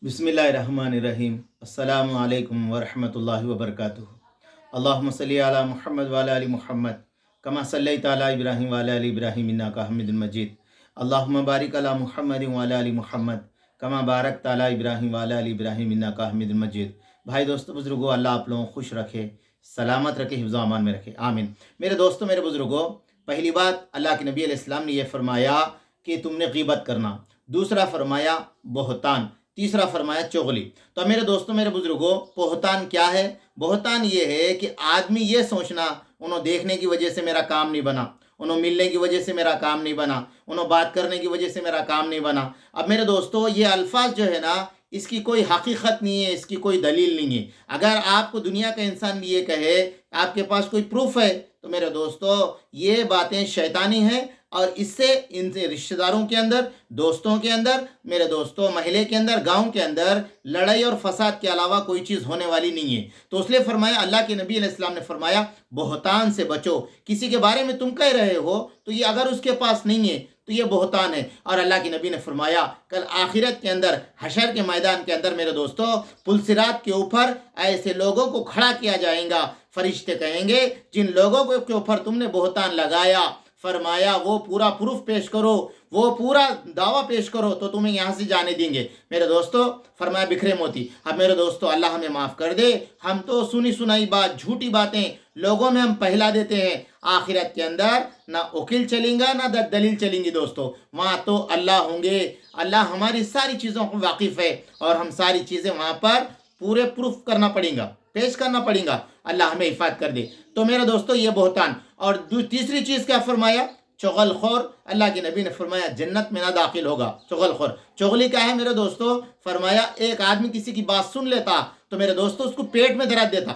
बिस्मिल्लाहिर्रहमानिर्रहीम। अस्सलामु अलैकुम वरहमतुल्लाहि वबरकातुहू। अल्लाहुम्मा सल्लि अला मुहम्मद व अला आलि मुहम्मद कमा सल्लैता अला इब्राहीम व अला आलि इब्राहीम इन्नका हमीदुम मजीद। अल्लाहुम्मा बारिक अला मुहम्मद व अला आलि मुहम्मद कमा बारकता अला इब्राहीम व अला आलि इब्राहीम इन्नका हमीदुम मजीद। भाई दोस्तों बुजुर्गों, अल्लाह आप लोगों को खुश रखे, सलामत रखे, हिफ्ज़ व अमान में रखे, आमीन। मेरे दोस्तों, मेरे बुजुर्गों, पहली बात अल्लाह के नबी अलैहिस्सलाम ने यह फरमाया कि तुमने गीबत करना। दूसरा फरमाया बहतान। तीसरा फरमाया चुगली। तो मेरे दोस्तों, मेरे बुजुर्गों, बहतान क्या है? बहतान ये है कि आदमी ये सोचना उन्होंने देखने की वजह से मेरा काम नहीं बना, उन्होंने मिलने की वजह से मेरा काम नहीं बना, उन्होंने बात करने की वजह से मेरा काम नहीं बना। अब मेरे दोस्तों, ये अल्फाज जो है ना, इसकी कोई हकीकत नहीं है, इसकी कोई दलील नहीं है। अगर आपको दुनिया का इंसान भी ये कहे, आपके पास कोई प्रूफ है, तो मेरे दोस्तों ये बातें शैतानी हैं। और इससे इनसे रिश्तेदारों के अंदर, दोस्तों के अंदर, मेरे दोस्तों महल्ले के अंदर, गांव के अंदर लड़ाई और फसाद के अलावा कोई चीज़ होने वाली नहीं है। तो इसलिए फरमाया, अल्लाह के नबी अलैहिस्सलाम ने फरमाया, बहतान से बचो। किसी के बारे में तुम कह रहे हो तो ये अगर उसके पास नहीं है तो ये बहतान है। और अल्लाह के नबी ने फरमाया, कल आखिरत के अंदर, हशर के मैदान के अंदर मेरे दोस्तों, पुलसिरात के ऊपर ऐसे लोगों को खड़ा किया जाएगा। फरिश्ते कहेंगे, जिन लोगों के ऊपर तुमने बहतान लगाया, फरमाया वो पूरा प्रूफ पेश करो, वो पूरा दावा पेश करो, तो तुम्हें यहाँ से जाने देंगे। मेरे दोस्तों, फरमाया बिखरे मोती। अब मेरे दोस्तों, अल्लाह हमें माफ़ कर दे। हम तो सुनी सुनाई बात, झूठी बातें लोगों में हम पहला देते हैं। आखिरत के अंदर ना वकील चलेंगे ना दलील चलेंगी दोस्तों, वहाँ तो अल्लाह होंगे। अल्लाह हमारी सारी चीज़ों को वाकिफ़ है और हम सारी चीज़ें वहाँ पर पूरे प्रूफ करना पड़ेगा, पेश करना पड़ेगा। अल्लाह हमें हिफाजत कर दे। तो मेरे दोस्तों, ये बहतान। और तीसरी चीज़ क्या फरमाया? चुगलखोर। अल्लाह के नबी ने फरमाया, जन्नत में ना दाखिल होगा चुगलखोर। चुगली क्या है मेरे दोस्तों? फरमाया, एक आदमी किसी की बात सुन लेता तो मेरे दोस्तों उसको पेट में दर्द देता।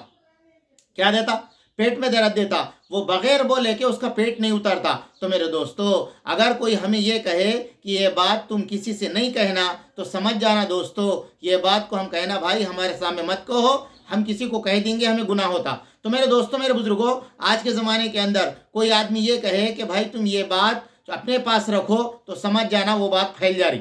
क्या देता? पेट में दर्द देता। वो बगैर बोले कि उसका पेट नहीं उतरता। तो मेरे दोस्तों, अगर कोई हमें ये कहे कि ये बात तुम किसी से नहीं कहना, तो समझ जाना दोस्तों, ये बात को हम कहना भाई हमारे सामने मत कहो, हम किसी को कह देंगे, हमें गुनाह होता। तो मेरे दोस्तों, मेरे बुजुर्गों, आज के ज़माने के अंदर कोई आदमी ये कहे कि भाई तुम ये बात अपने पास रखो, तो समझ जाना वो बात फैल जा रही।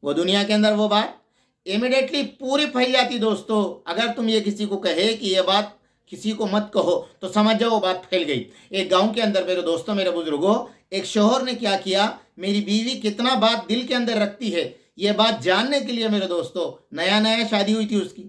वो दुनिया के अंदर वो बात इमिडिएटली पूरी फैल जाती दोस्तों। अगर तुम ये किसी को कहे कि ये बात किसी को मत कहो, तो समझ जाओ वो बात फैल गई। एक गांव के अंदर मेरे दोस्तों, मेरे बुजुर्गों, एक शोहर ने क्या किया, मेरी बीवी कितना बात दिल के अंदर रखती है, ये बात जानने के लिए मेरे दोस्तों, नया नया शादी हुई थी उसकी,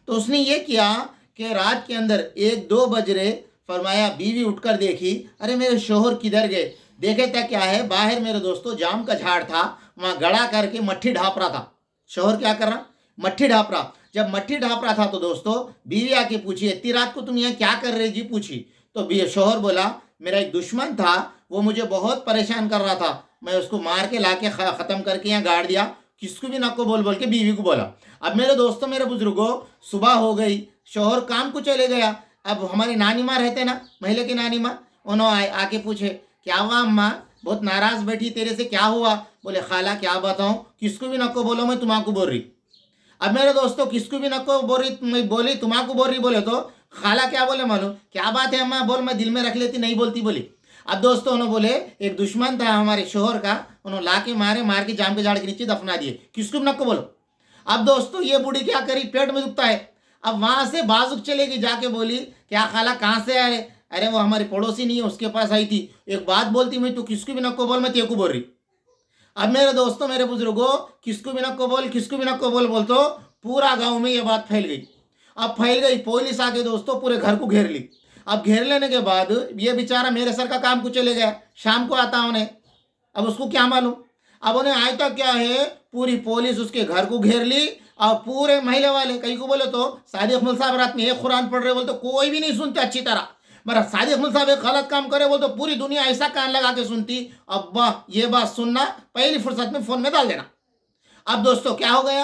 तो उसने ये किया कि रात के अंदर 1-2 बज रहे, फरमाया बीवी उठकर देखी, अरे मेरे शोहर किधर गए? देखे था क्या है, बाहर मेरे दोस्तों जाम का झाड़ था, वहाँ गड़ा करके मट्ठी ढाप रहा था। शोहर क्या कर रहा? मट्ठी ढाप रहा। जब मट्ठी ढाप रहा था तो दोस्तों बीवी आके पूछी, इतनी रात को तुम यहाँ क्या कर रहे जी? पूछी तो शोहर बोला, मेरा एक दुश्मन था, वो मुझे बहुत परेशान कर रहा था, मैं उसको मार के ला के ख़त्म करके यहाँ गाड़ दिया। किसको भी ना को बोल बोल के बीवी को बोला। अब मेरे दोस्तों, मेरे बुजुर्गों, सुबह हो गई, शोहर काम को चले गया। अब हमारी नानी माँ रहते ना, महिला की नानी माँ, उन्होंने आके पूछे, क्या हुआ अम्मा, बहुत नाराज़ बैठी, तेरे से क्या हुआ? बोले, खाला क्या बताऊँ, किसको भी नको बोलो, मैं तुम्हारा बोल रही। अब मेरे दोस्तों, किसको भी नको बोल रही, मैं बोली तुम्हारा बोल रही, बोले तो खाला क्या बोले मालूम, क्या बात है अम्मा, बोल, मैं दिल में रख लेती, नहीं बोलती बोली। अब दोस्तों उन्होंने बोले, एक दुश्मन था हमारे शोहर का, उन्होंने ला के मारे, मार के जाम के झाड़ के नीचे दफना दिए, किसको भी नको बोलो। अब दोस्तों ये बूढ़ी क्या करी, पेट में दुखता है। अब वहां से बाजुक चलेगी, जाके बोली, क्या खाला कहाँ से आए? अरे वो हमारी पड़ोसी नहीं है, उसके पास आई थी, एक बात बोलती मैं, तू किसको भी नको बोल, मैं तेको बोल रही। अब मेरे दोस्तों, मेरे बुजुर्गों, किसको भी नको बोल, किसको भी नको बोल बोल, तो पूरा गांव में ये बात फैल गई। अब फैल गई, पुलिस आके दोस्तों पूरे घर को घेर ली। अब घेर लेने के बाद ये बेचारा मेरे सर का काम को चले गया, शाम को आता उन्हें, अब उसको क्या मालूम। अब उन्हें आया तो क्या है, पूरी पुलिस उसके घर को घेर ली, और पूरे महिला वाले, कहीं को बोले तो सादिक अहमद साहब रात में एक कुरान पढ़ रहे बोले तो कोई भी नहीं सुनते अच्छी तरह, मगर सादिक अहमद साहब एक गलत काम करे बोल तो पूरी दुनिया ऐसा कान लगा के सुनती। अब्बा ये बात सुनना, पहली फुर्सत में फ़ोन में डाल देना। अब दोस्तों क्या हो गया,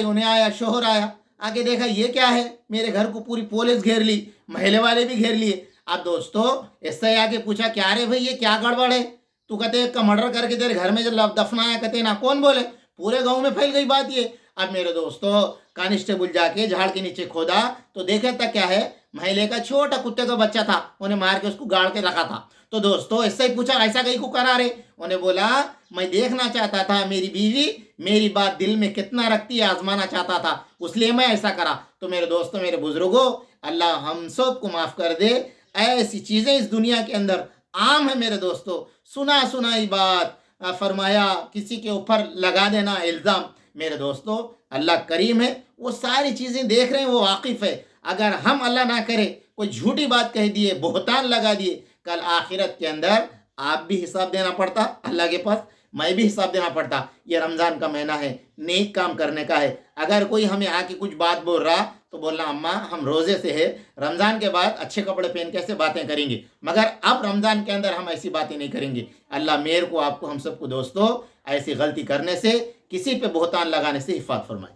उन्हें आया, शोहर आया, आके देखा ये क्या है, मेरे घर को पूरी पुलिस घेर ली, महल्ले वाले भी घेर लिए। अब दोस्तों ऐसे आके पूछा, क्या रे भाई ये क्या गड़बड़ है? तू कहते का मर्डर करके तेरे घर में जब दफनाया, कहते ना कौन बोले, पूरे गांव में फैल गई बात ये। अब मेरे दोस्तों कांस्टेबल जाके झाड़ के नीचे खोदा तो देखा था क्या है, महल्ले का छोटा कुत्ते का बच्चा था, उन्हें मार के उसको गाड़ के रखा था। तो दोस्तों ऐसे ही पूछा, ऐसा कहीं को करा रहे? उन्हें बोला, मैं देखना चाहता था मेरी बीवी मेरी बात दिल में कितना रखती है, आजमाना चाहता था, इसलिए मैं ऐसा करा। तो मेरे दोस्तों, मेरे बुजुर्गों, अल्लाह हम सब को माफ कर दे। ऐसी चीजें इस दुनिया के अंदर आम है मेरे दोस्तों। सुना सुनाई बात फरमाया, किसी के ऊपर लगा देना इल्ज़ाम। मेरे दोस्तों, अल्लाह करीम है, वो सारी चीज़ें देख रहे हैं, वो वाकिफ़ है। अगर हम अल्लाह ना करे कोई झूठी बात कह दिए, बोहतान लगा दिए, कल आखिरत के अंदर आप भी हिसाब देना पड़ता अल्लाह के पास, मैं भी हिसाब देना पड़ता। ये रमज़ान का महीना है, नेक काम करने का है। अगर कोई हमें आके कुछ बात बोल रहा तो बोलना, अम्मा हम रोज़े से है, रमज़ान के बाद अच्छे कपड़े पहन के ऐसे बातें करेंगे, मगर अब रमज़ान के अंदर हम ऐसी बातें नहीं करेंगे। अल्लाह मेरे को, आपको, हम सबको दोस्तों ऐसी गलती करने से, किसी पे बोहतान लगाने से हिफाजत फरमाए।